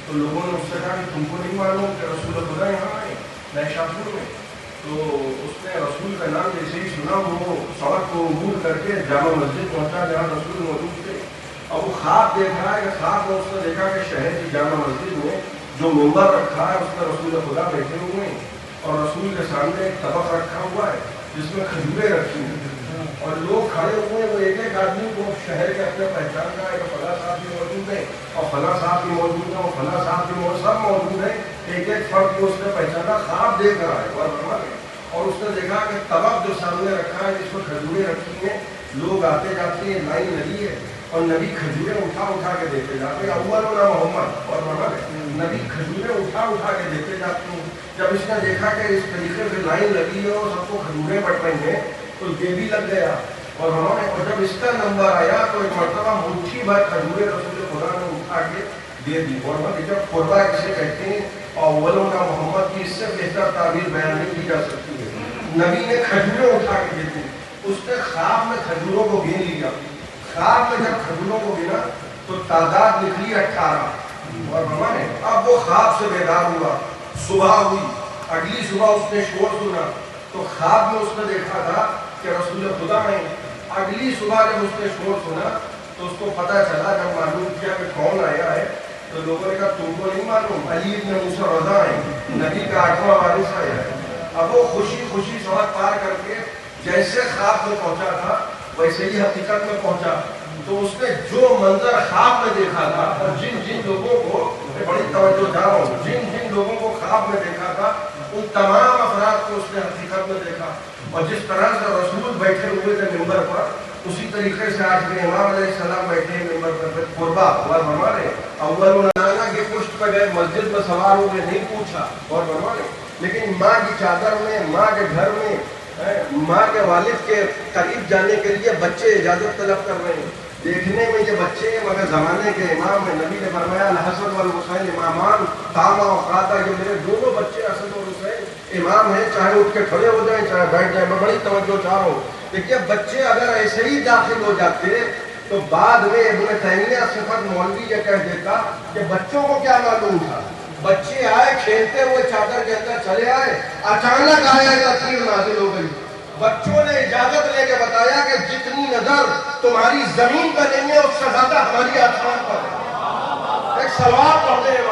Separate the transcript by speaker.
Speaker 1: تو لوگوں نے اس سے کہا کہ تم کو نہیں معلوم کہ رسول خدا یہاں آئے نئے شاپور میں؟ تو اس نے رسول کا نام جیسے ہی سنا وہ سڑک کو عبور کر کے جامع مسجد پہنچا جہاں رسول موجود تھے. اور وہ خواب دیکھ رہا ہے کہ خواب میں اس نے دیکھا کہ شہر کی جامع مسجد میں جو ممبر رکھا ہے اس میں رسول خدا بیٹھے ہوئے ہیں اور رسول کے سامنے ایک طبق رکھا ہوا ہے جس میں کھجوریں رکھی ہیں اور لوگ کھڑے ہوئے ہیں. وہ ایک ایک آدمی کو شہر کے اپنے پہچان کا ہے کہ فلاں صاحب بھی موجود ہے اور فلاں صاحب بھی موجود ہے اور فلاں صاحب بھی موجود, سب موجود ہیں. ایک ایک فرد کو اس نے پہچانا, خواب دیکھ رہا ہے اور اس نے دیکھا کہ طبق جو سامنے رکھا ہے جس میں کھجوریں رکھی ہیں, لوگ آتے جاتے ہیں, لائن لگی ہے اور نبی کھجوریں اٹھا اٹھا کے دیتے جاتے ہیں. اول ہونا محمد اور نبی کھجوریں اٹھا اٹھا کے دیتے جاتے ہیں. جب اس نے دیکھا کہ اس طریقے سے لائن لگی ہے اور سب کو کھجوریں بٹ رہی ہیں تو یہ بھی لگ گیا. اور جب اس کا نمبر آیا تو ایک مرتبہ مٹھی بھر کھجوریں رسول خدا نے اٹھا کے دے دی. اور جب قربہ کسے کہتے ہیں اور اول ہونا محمد کی اس سے بہتر تعبیر بیان نہیں کی جا سکتی ہے. نبی نے کھجوریں اٹھا کے دے دی. اس نے خواب میں کھجوروں کو گن لیا. خواب میں جب کھجوروں کو گنا تو تعداد نکلی 18. اور اب وہ خواب سے بیدار ہوا, صبح ہوئی, اگلی صبح اس نے شور سنا تو خواب میں اس نے دیکھا تھا کہ رسول خدا ہیں. اگلی صبح جب اس نے شور سنا تو اس کو پتہ چلا, جب معلوم کیا کہ کون آیا ہے تو لوگوں نے کہا تم کو نہیں معلوم, علی ابن موسیٰ رضا ہیں, نبی کا 8واں وارث آیا ہے. اب وہ خوشی خوشی سڑک پار کر کے جیسے خواب میں پہنچا تھا ویسے ہی حقیقت میں پہنچا. تو اس نے جو منظر خواب میں دیکھا تھا اور جن جن لوگوں کو, بڑی توجہ جا رہا ہوں, جن جن لوگوں کو خواب میں دیکھا تھا ان تمام افراد کو اس نے حقیقت میں دیکھا. اور جس طرح سے رسول بیٹھے ہوئے تھے ممبر پر, اسی طریقے سے آج کے امام علیہ السلام بیٹھے ہیں ممبر پر. قربا اور ہمارے اول نانا کے پشت پہ گئے, مسجد میں سوار ہو کے نہیں پوچھا اور ہمارے, لیکن ماں کی چادر میں, ماں کے گھر میں, ماں کے والد کے قریب جانے کے لیے بچے اجازت طلب کر رہے ہیں. دیکھنے میں یہ بچے مگر زمانے کے امام ہیں. نبی نے فرمایا الحسن والحسین امامان تاما و خاطا, جو میرے دونوں بچے حسن اور حسین امام ہیں, چاہے اٹھ کے کھڑے ہو جائیں چاہے بیٹھ جائیں. میں بڑی توجہ چاہ رہا ہوں. دیکھیے بچے اگر ایسے ہی داخل ہو جاتے تو بعد میں ابن تیمیہ صفت مولوی یہ کہہ دیتا کہ بچوں کو کیا معلوم تھا. بچے آئے کھیلتے ہوئے چادر کے اندر چلے آئے, اچانک آیا تیر نازل ہو گئی. بچوں نے اجازت لے کے بتایا کہ جتنی نظر تمہاری زمین پر نہیں ہے اس سے زیادہ ہماری آسمان پر ہے. ایک سلوات پڑھتے ہیں